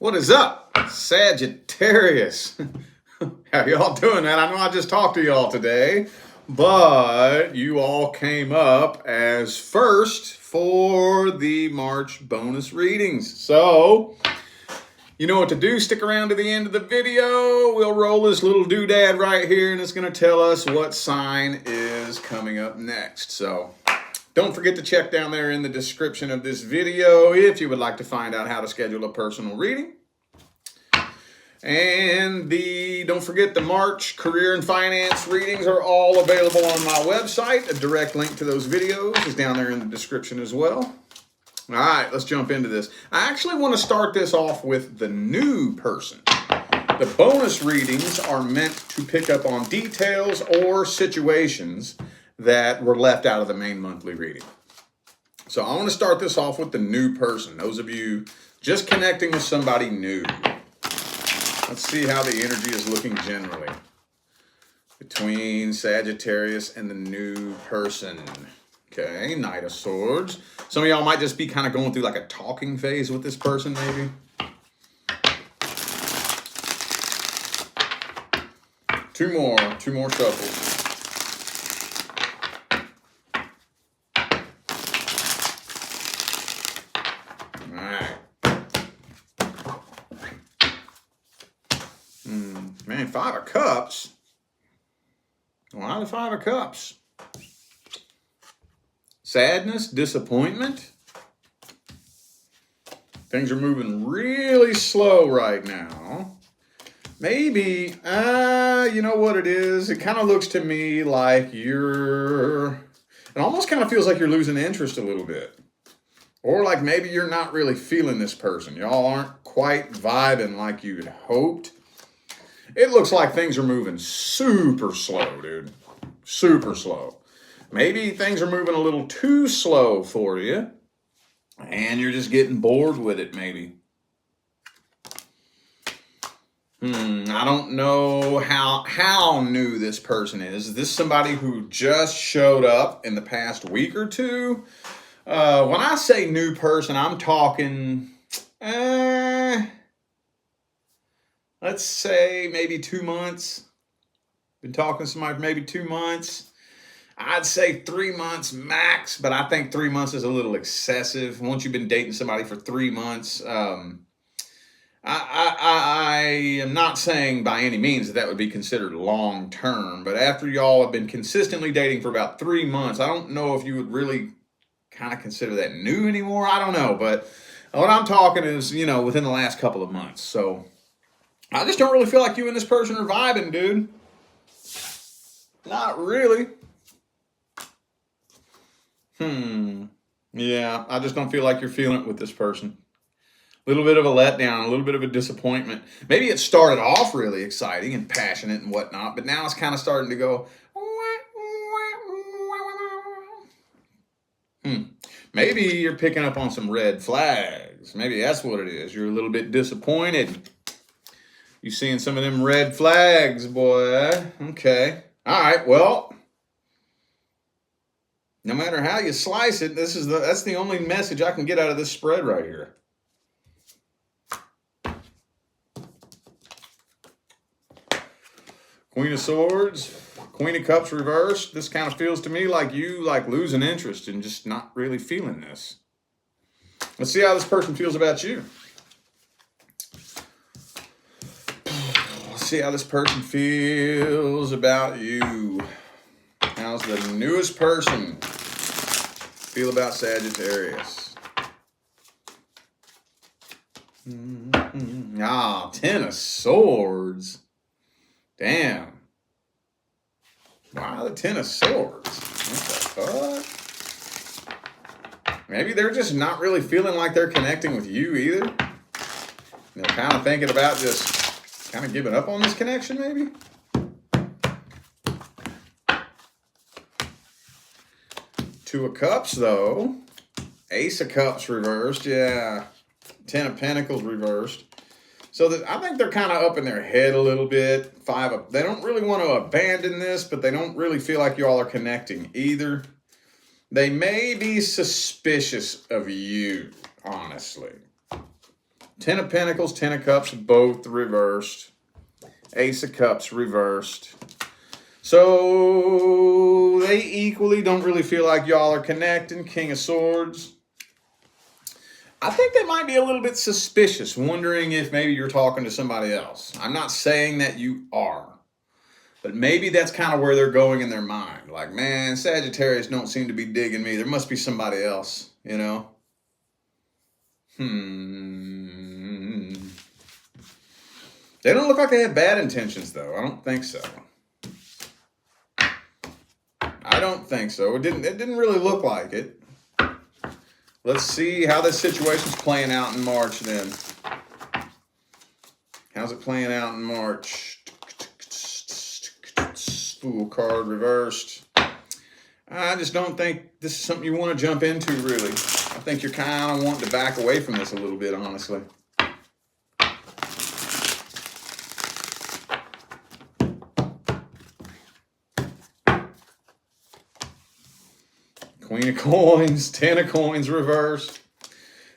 What is up, Sagittarius? How y'all doing, man? I know I just talked to y'all today, but you all came up as first for the March bonus readings. So, you know what to do. Stick around to the end of the video. We'll roll this little doodad right here, and it's going to tell us what sign is coming up next. So, don't forget to check down there in the description of this video if you would like to find out how to schedule a personal reading. And don't forget the March career and finance readings are all available on my website. A direct link to those videos is down there in the description as well. All right, let's jump into this. I actually want to start this off with the new person. The bonus readings are meant to pick up on details or situations that were left out of the main monthly reading. So I want to start this off with the new person. Those of you just connecting with somebody new. Let's see how the energy is looking generally between Sagittarius and the new person. Okay, Knight of Swords. Some of y'all might just be kind of going through like a talking phase with this person, maybe. Two more shuffles. Man, Five of Cups. Why the Five of Cups? Sadness, disappointment. Things are moving really slow right now. Maybe, you know what it is? It kind of looks to me like it almost kind of feels like you're losing interest a little bit. Or like maybe you're not really feeling this person. Y'all aren't quite vibing like you'd hoped. It looks like things are moving super slow, dude. Super slow. Maybe things are moving a little too slow for you, and you're just getting bored with it, maybe. I don't know how new this person is. Is this somebody who just showed up in the past week or two? When I say new person, I'm talking... let's say maybe 2 months. Been talking to somebody for maybe 2 months. I'd say 3 months max, but I think 3 months is a little excessive. Once you've been dating somebody for 3 months, I am not saying by any means that would be considered long term, but after y'all have been consistently dating for about 3 months, I don't know if you would really kind of consider that new anymore. I don't know, but what I'm talking is, within the last couple of months. So I just don't really feel like you and this person are vibing, dude. Not really. Yeah, I just don't feel like you're feeling it with this person. A little bit of a letdown, a little bit of a disappointment. Maybe it started off really exciting and passionate and whatnot, but now it's kind of starting to go... Maybe you're picking up on some red flags. Maybe that's what it is. You're a little bit disappointed. You seeing some of them red flags, boy. Okay. All right, well... no matter how you slice it, that's the only message I can get out of this spread right here. Queen of Swords, Queen of Cups reversed. This kind of feels to me like you losing interest and just not really feeling this. Let's see how this person feels about you. Let's see how this person feels about you. How's the newest person feel about Sagittarius? Ten of Swords. Damn. Wow, the Ten of Swords. What the fuck? Maybe they're just not really feeling like they're connecting with you either. They're kind of thinking about just kind of giving up on this connection, maybe? Two of Cups, though. Ace of Cups reversed, yeah. Ten of Pentacles reversed. So I think they're kind of up in their head a little bit. They don't really want to abandon this, but they don't really feel like y'all are connecting either. They may be suspicious of you, honestly. Ten of Pentacles, Ten of Cups, both reversed. Ace of Cups reversed. So they equally don't really feel like y'all are connecting. King of Swords. I think they might be a little bit suspicious, wondering if maybe you're talking to somebody else. I'm not saying that you are, but maybe that's kind of where they're going in their mind. Like, man, Sagittarius don't seem to be digging me. There must be somebody else, you know? They don't look like they have bad intentions, though. I don't think so. I don't think so. It didn't really look like it. Let's see how this situation's playing out in March then. How's it playing out in March? Fool card reversed. I just don't think this is something you want to jump into, really. I think you're kind of wanting to back away from this a little bit, honestly. Queen of Coins, Ten of Coins reversed.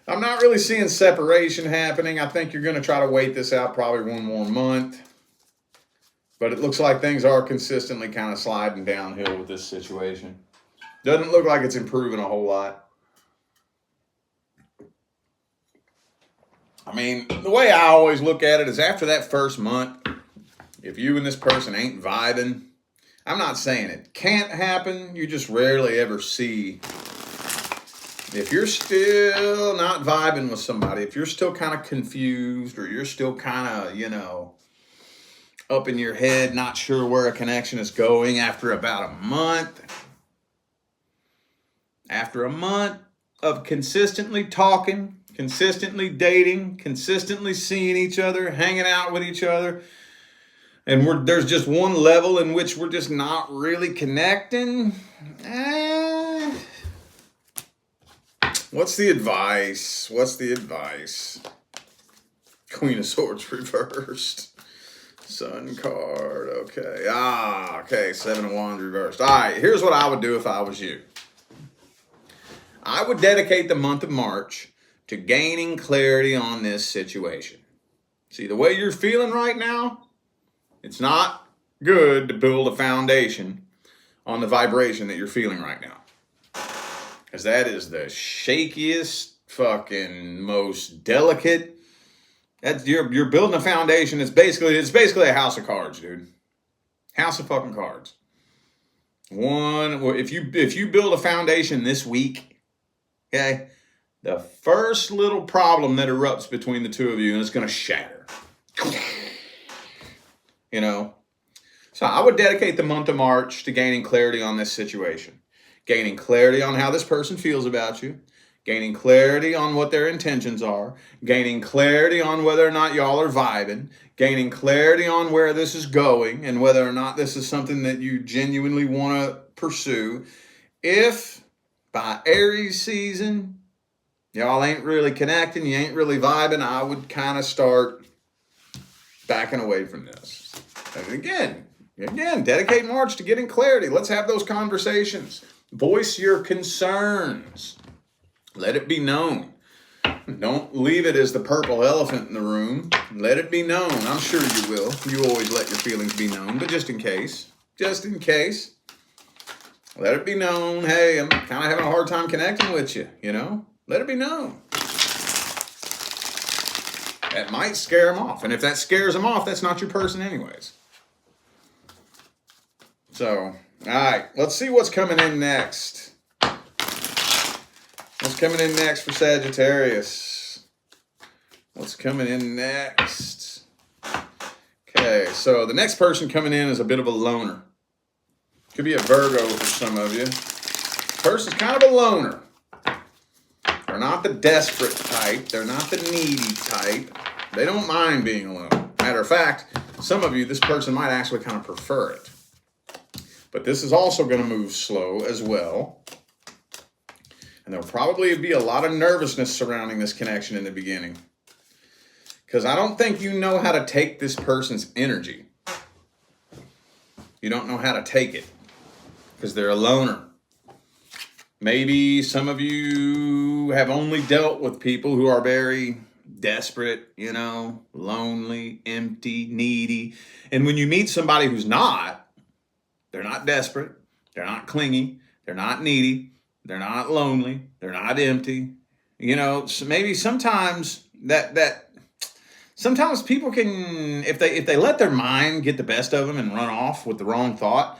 I'm not really seeing separation happening. I think you're going to try to wait this out probably one more month. But it looks like things are consistently kind of sliding downhill with this situation. Doesn't look like it's improving a whole lot. I mean, the way I always look at it is after that first month, if you and this person ain't vibing, I'm not saying it can't happen. You just rarely ever see. If you're still not vibing with somebody, if you're still kind of confused or you're still kind of, you know, up in your head, not sure where a connection is going after about a month. After a month of consistently talking, consistently dating, consistently seeing each other, hanging out with each other, and there's just one level in which we're just not really connecting. What's the advice? What's the advice? Queen of Swords reversed. Sun card, okay. Okay, Seven of Wands reversed. All right, here's what I would do if I was you. I would dedicate the month of March to gaining clarity on this situation. See, the way you're feeling right now, it's not good to build a foundation on the vibration that you're feeling right now. Because that is the shakiest, fucking most delicate. That's you're building a foundation. It's basically a house of cards, dude. House of fucking cards. If you build a foundation this week, okay, the first little problem that erupts between the two of you, and it's gonna shatter. You know? So I would dedicate the month of March to gaining clarity on this situation. Gaining clarity on how this person feels about you. Gaining clarity on what their intentions are. Gaining clarity on whether or not y'all are vibing. Gaining clarity on where this is going and whether or not this is something that you genuinely want to pursue. If by Aries season, y'all ain't really connecting, you ain't really vibing, I would kind of start backing away from this. And again, dedicate March to getting clarity. Let's have those conversations. Voice your concerns. Let it be known. Don't leave it as the purple elephant in the room. Let it be known. I'm sure you will. You always let your feelings be known, but just in case, let it be known. Hey, I'm kind of having a hard time connecting with you, you know? Let it be known. That might scare them off. And if that scares them off, that's not your person anyways. So, all right, let's see what's coming in next. What's coming in next for Sagittarius? What's coming in next? Okay, so the next person coming in is a bit of a loner. Could be a Virgo for some of you. Person's kind of a loner. They're not the desperate type. They're not the needy type. They don't mind being alone. Matter of fact, some of you, this person might actually kind of prefer it. But this is also going to move slow as well. And there'll probably be a lot of nervousness surrounding this connection in the beginning. Because I don't think you know how to take this person's energy. You don't know how to take it. Because they're a loner. Maybe some of you have only dealt with people who are very desperate, you know, lonely, empty, needy. And when you meet somebody who's not, they're not desperate, they're not clingy, they're not needy, they're not lonely, they're not empty. You know, so maybe sometimes sometimes people can, if they let their mind get the best of them and run off with the wrong thought,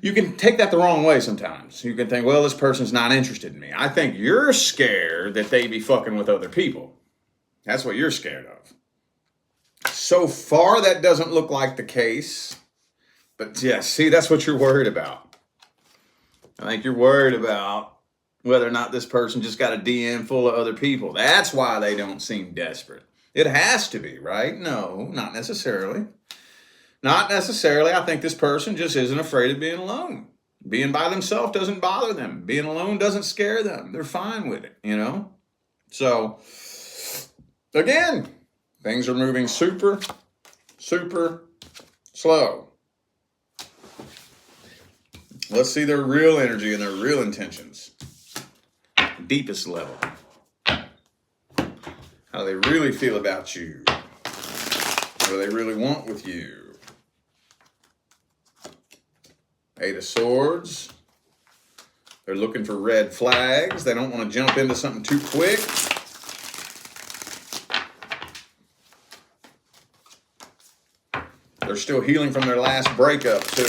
you can take that the wrong way sometimes. You can think, well, this person's not interested in me. I think you're scared that they be fucking with other people. That's what you're scared of. So far, that doesn't look like the case. But yeah, see, that's what you're worried about. I think you're worried about whether or not this person just got a DM full of other people. That's why they don't seem desperate. It has to be, right? No, not necessarily. Not necessarily. I think this person just isn't afraid of being alone. Being by themselves doesn't bother them. Being alone doesn't scare them. They're fine with it, you know? So, again, things are moving super, super slow. Let's see their real energy and their real intentions. Deepest level. How they really feel about you. What do they really want with you? Eight of Swords. They're looking for red flags. They don't want to jump into something too quick. They're still healing from their last breakup, too.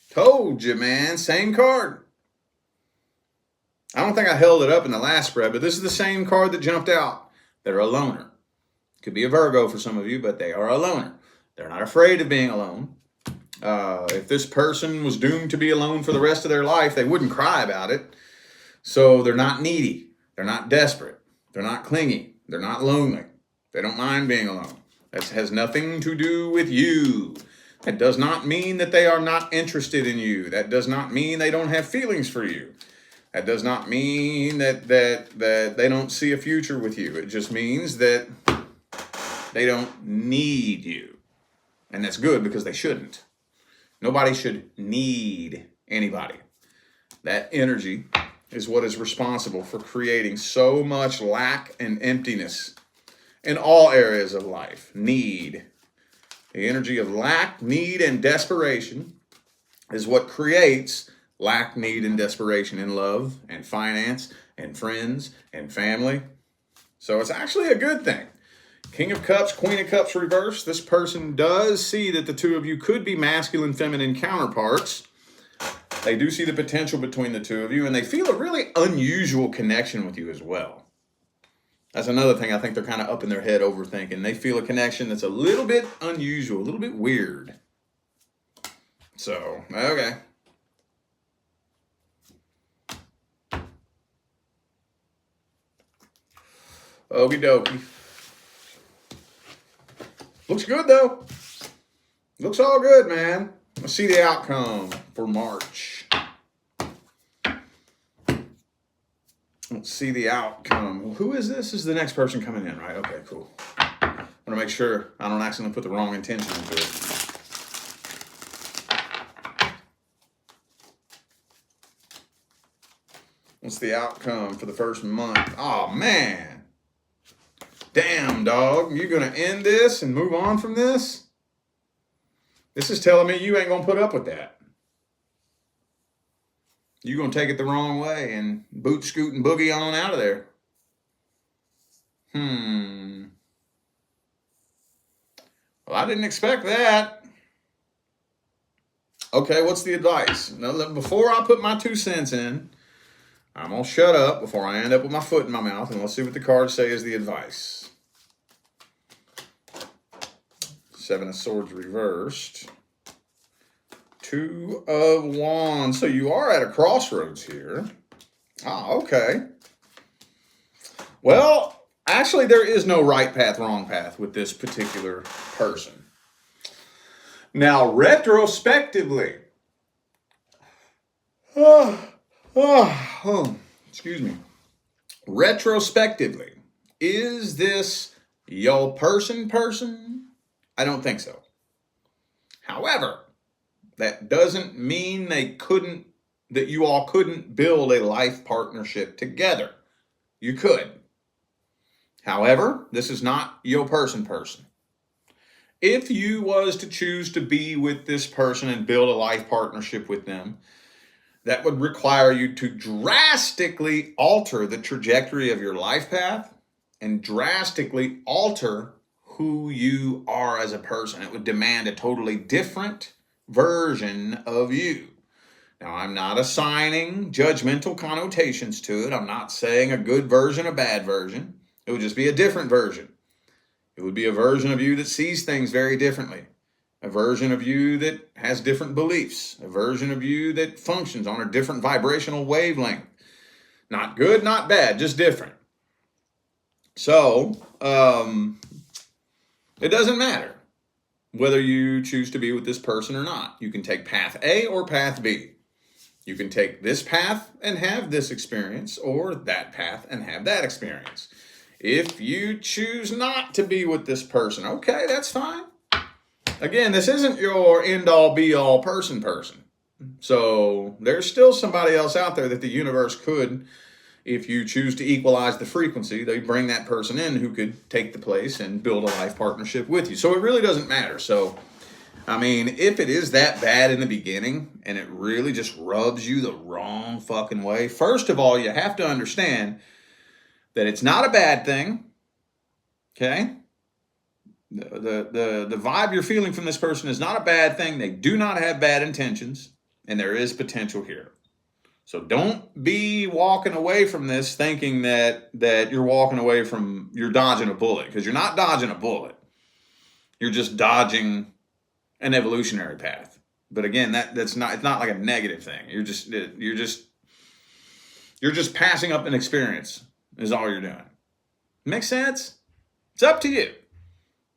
Told you, man. Same card. I don't think I held it up in the last spread, but this is the same card that jumped out. They're a loner. Could be a Virgo for some of you, but they are a loner. They're not afraid of being alone. If this person was doomed to be alone for the rest of their life, they wouldn't cry about it. So they're not needy. They're not desperate. They're not clingy. They're not lonely. They don't mind being alone. That has nothing to do with you. That does not mean that they are not interested in you. That does not mean they don't have feelings for you. That does not mean that they don't see a future with you. It just means that they don't need you. And that's good because they shouldn't. Nobody should need anybody. That energy is what is responsible for creating so much lack and emptiness in all areas of life. Need. The energy of lack, need, and desperation is what creates lack, need, and desperation in love and finance and friends and family. So it's actually a good thing. King of Cups, Queen of Cups reversed. This person does see that the two of you could be masculine, feminine counterparts. They do see the potential between the two of you, and they feel a really unusual connection with you as well. That's another thing I think they're kind of up in their head overthinking. They feel a connection that's a little bit unusual, a little bit weird. So, okay. Okie dokie. Looks good, though. Looks all good, man. Let's see the outcome for March. Let's see the outcome. Well, who is this? This is the next person coming in, right? Okay, cool. I want to make sure I don't accidentally put the wrong intention into it. What's the outcome for the first month? Oh, man. Damn, dog. You going to end this and move on from this? This is telling me you ain't going to put up with that. You're going to take it the wrong way and boot, scoot, and boogie on out of there. Well, I didn't expect that. Okay, what's the advice? Now, before I put my 2 cents in, I'm going to shut up before I end up with my foot in my mouth, and let's see what the cards say is the advice. 7 of Swords reversed. 2 of Wands. So you are at a crossroads here. Ah, okay. Well, actually, there is no right path, wrong path with this particular person. Now, retrospectively, excuse me. Retrospectively, is this your person? I don't think so. However, that doesn't mean they couldn't that you all couldn't build a life partnership together. You could. However, this is not your person. If you was to choose to be with this person and build a life partnership with them, that would require you to drastically alter the trajectory of your life path and drastically alter who you are as a person. It would demand a totally different version of you. Now, I'm not assigning judgmental connotations to it. I'm not saying a good version, a bad version. It would just be a different version. It would be a version of you that sees things very differently. A version of you that has different beliefs. A version of you that functions on a different vibrational wavelength. Not good, not bad, just different. So, it doesn't matter whether you choose to be with this person or not. You can take path A or path B. You can take this path and have this experience, or that path and have that experience. If you choose not to be with this person, okay, that's fine. Again, this isn't your end-all, be-all person. So there's still somebody else out there that the universe could, if you choose to equalize the frequency, they bring that person in who could take the place and build a life partnership with you. So it really doesn't matter. So, I mean, if it is that bad in the beginning and it really just rubs you the wrong fucking way, first of all, you have to understand that it's not a bad thing, okay? The vibe you're feeling from this person is not a bad thing. They do not have bad intentions, and there is potential here. So don't be walking away from this thinking that you're walking away from, you're dodging a bullet, because you're not dodging a bullet. You're just dodging an evolutionary path. But again, it's not like a negative thing. You're just passing up an experience is all you're doing. Makes sense? It's up to you.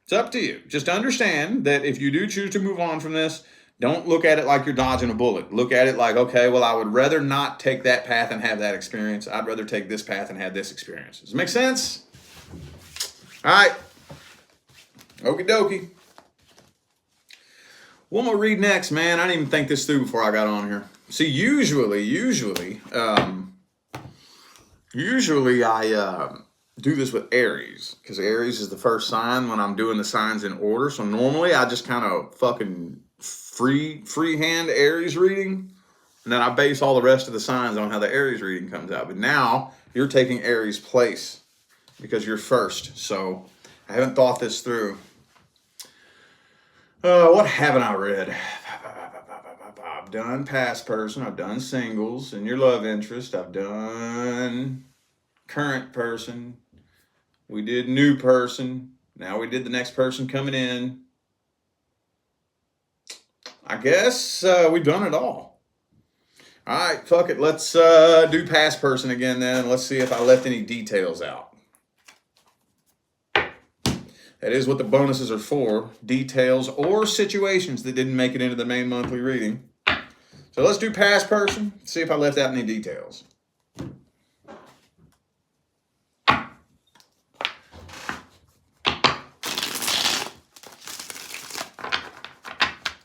It's up to you. Just understand that if you do choose to move on from this, don't look at it like you're dodging a bullet. Look at it like, okay, well, I would rather not take that path and have that experience. I'd rather take this path and have this experience. Does it make sense? All right. Okie dokie. What am I read next, man? I didn't even think this through before I got on here. See, usually I do this with Aries, because Aries is the first sign when I'm doing the signs in order. So normally I just kind of fucking freehand Aries reading, and then I base all the rest of the signs on how the Aries reading comes out. But now you're taking Aries' place because you're first. So I haven't thought this through. What haven't I read? I've done past person. I've done singles and your love interest. I've done current person. We did new person. Now we did the next person coming in. I guess we've done it all. All right, fuck it. Let's do past person again then. Let's see if I left any details out. That is what the bonuses are for. Details or situations that didn't make it into the main monthly reading. So let's do past person. See if I left out any details.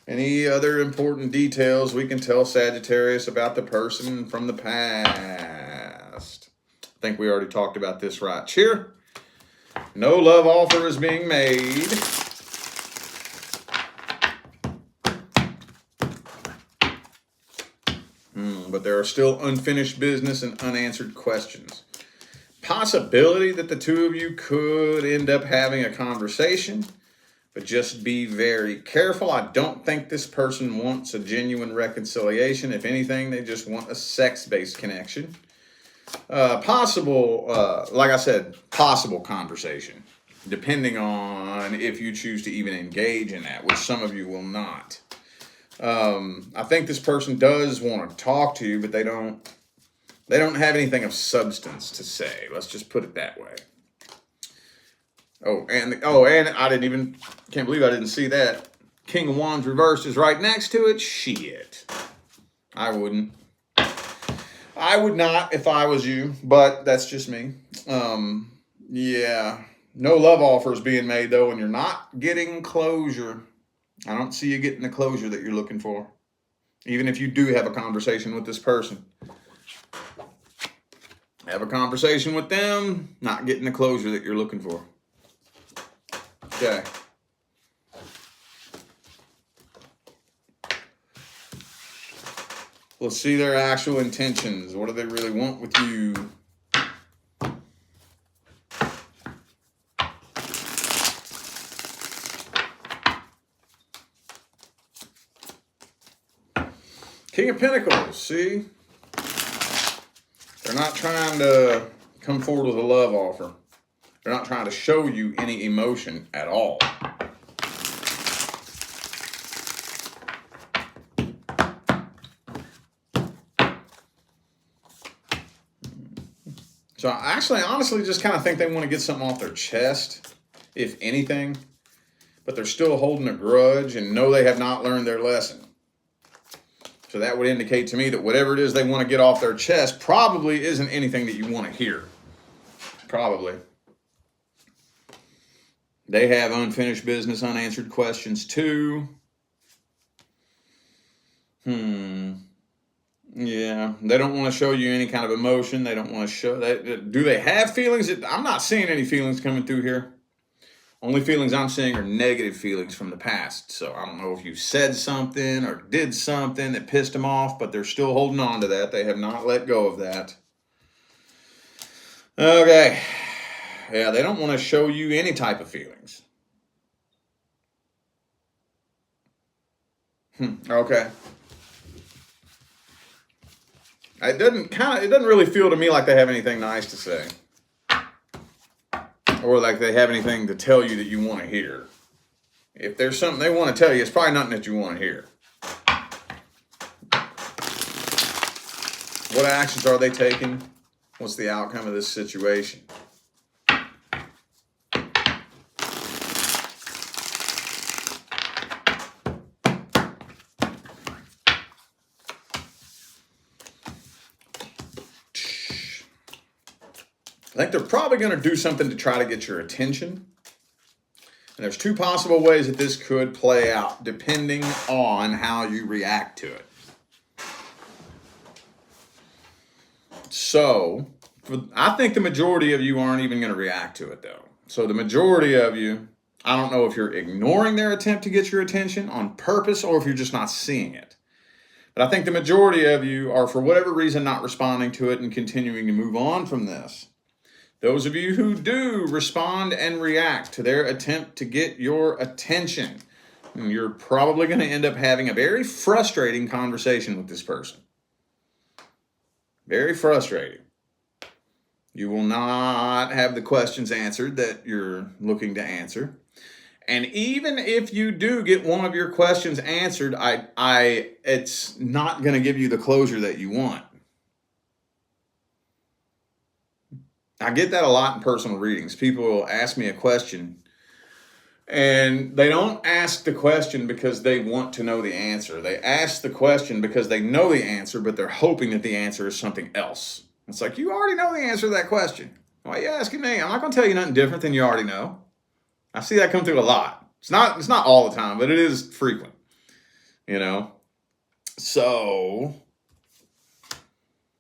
Any other important details we can tell Sagittarius about the person from the past? I think we already talked about this right here. No love offer is being made. But there are still unfinished business and unanswered questions. Possibility that the two of you could end up having a conversation. But just be very careful. I don't think this person wants a genuine reconciliation. If anything, they just want a sex-based connection. Possible, like I said, possible conversation. Depending on if you choose to even engage in that, which some of you will not. I think this person does want to talk to you, but they don't have anything of substance to say. Let's just put it that way. And I can't believe I didn't see that. King of Wands reversed is right next to it. Shit. I wouldn't. I would not if I was you, but that's just me. Yeah. No love offers being made, though, and you're not getting closure. I don't see you getting the closure that you're looking for. Even if you do have a conversation with this person. Have a conversation with them, not getting the closure that you're looking for. Okay. Let's see their actual intentions. What do they really want with you? King of Pentacles, see? They're not trying to come forward with a love offer. They're not trying to show you any emotion at all. So I actually, honestly, just kind of think they want to get something off their chest, if anything. But they're still holding a grudge and know they have not learned their lesson. So that would indicate to me that whatever it is they want to get off their chest probably isn't anything that you want to hear. Probably. They have unfinished business, unanswered questions too. Yeah, they don't want to show you any kind of emotion. They don't want to show that. Do they have feelings? I'm not seeing any feelings coming through here. Only feelings I'm seeing are negative feelings from the past. So I don't know if you said something or did something that pissed them off, but they're still holding on to that. They have not let go of that. Okay. Yeah, they don't want to show you any type of feelings. Okay. It doesn't really feel to me like they have anything nice to say. Or like they have anything to tell you that you want to hear. If there's something they want to tell you, it's probably nothing that you want to hear. What actions are they taking? What's the outcome of this situation? I think they're probably going to do something to try to get your attention. And there's two possible ways that this could play out, depending on how you react to it. So, I think the majority of you aren't even going to react to it, though. So the majority of you, I don't know if you're ignoring their attempt to get your attention on purpose or if you're just not seeing it. But I think the majority of you are, for whatever reason, not responding to it and continuing to move on from this. Those of you who do respond and react to their attempt to get your attention, you're probably going to end up having a very frustrating conversation with this person. Very frustrating. You will not have the questions answered that you're looking to answer. And even if you do get one of your questions answered, it's not going to give you the closure that you want. I get that a lot in personal readings. People will ask me a question, and they don't ask the question because they want to know the answer. They ask the question because they know the answer, but they're hoping that the answer is something else. It's like, you already know the answer to that question. Why are you asking me? I'm not going to tell you nothing different than you already know. I see that come through a lot. It's not all the time, but it is frequent. You know? So,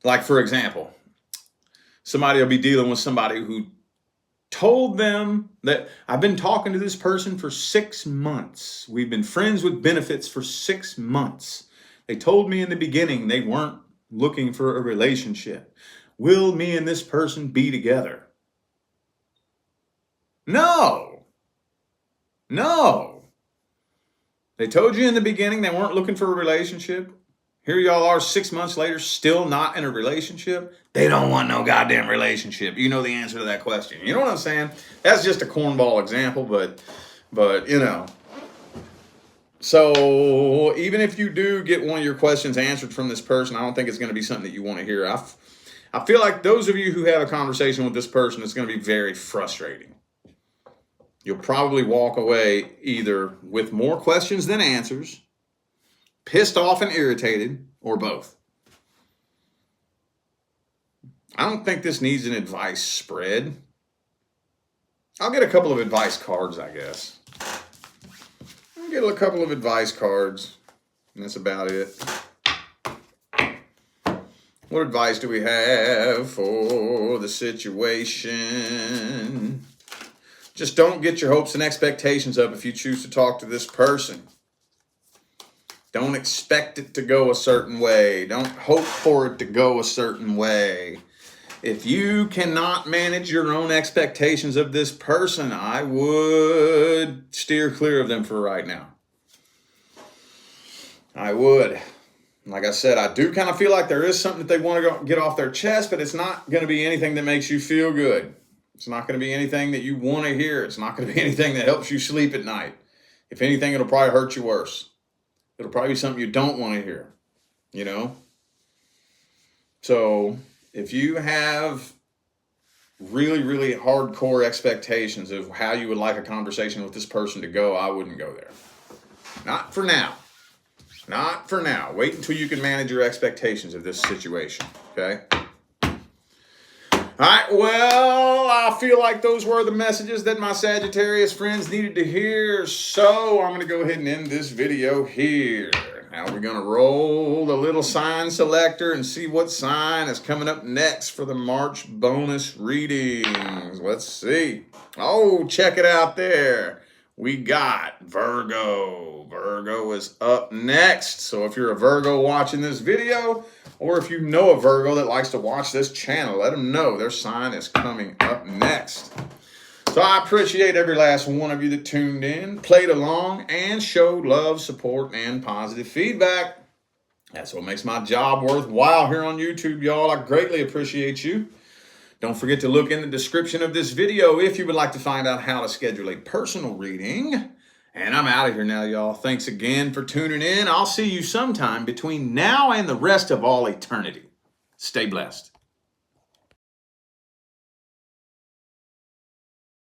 like, for example, somebody will be dealing with somebody who told them that I've been talking to this person for 6 months. We've been friends with benefits for 6 months. They told me in the beginning they weren't looking for a relationship. Will me and this person be together? No. They told you in the beginning they weren't looking for a relationship. Here y'all are 6 months later, still not in a relationship. They don't want no goddamn relationship. You know the answer to that question. You know what I'm saying? That's just a cornball example, but you know. So even if you do get one of your questions answered from this person, I don't think it's going to be something that you want to hear. I feel like those of you who have a conversation with this person, it's going to be very frustrating. You'll probably walk away either with more questions than answers, pissed off and irritated, or both. I don't think this needs an advice spread. I'll get a couple of advice cards, I guess. I'll get a couple of advice cards, and that's about it. What advice do we have for the situation? Just don't get your hopes and expectations up if you choose to talk to this person. Don't expect it to go a certain way. Don't hope for it to go a certain way. If you cannot manage your own expectations of this person, I would steer clear of them for right now. I would. Like I said, I do kind of feel like there is something that they want to get off their chest, but it's not going to be anything that makes you feel good. It's not going to be anything that you want to hear. It's not going to be anything that helps you sleep at night. If anything, it'll probably hurt you worse. It'll probably be something you don't want to hear, you know? So if you have really, really hardcore expectations of how you would like a conversation with this person to go, I wouldn't go there. Not for now. Not for now. Wait until you can manage your expectations of this situation, okay? All right, well, I feel like those were the messages that my Sagittarius friends needed to hear, so I'm going to go ahead and end this video here. Now we're going to roll the little sign selector and see what sign is coming up next for the March bonus readings. Let's see. Oh, check it out there. We got Virgo. Virgo is up next. So if you're a Virgo watching this video, or if you know a Virgo that likes to watch this channel, let them know their sign is coming up next. So I appreciate every last one of you that tuned in, played along, and showed love, support, and positive feedback. That's what makes my job worthwhile here on YouTube, y'all. I greatly appreciate you. Don't forget to look in the description of this video if you would like to find out how to schedule a personal reading. And I'm out of here now, y'all. Thanks again for tuning in. I'll see you sometime between now and the rest of all eternity. Stay blessed.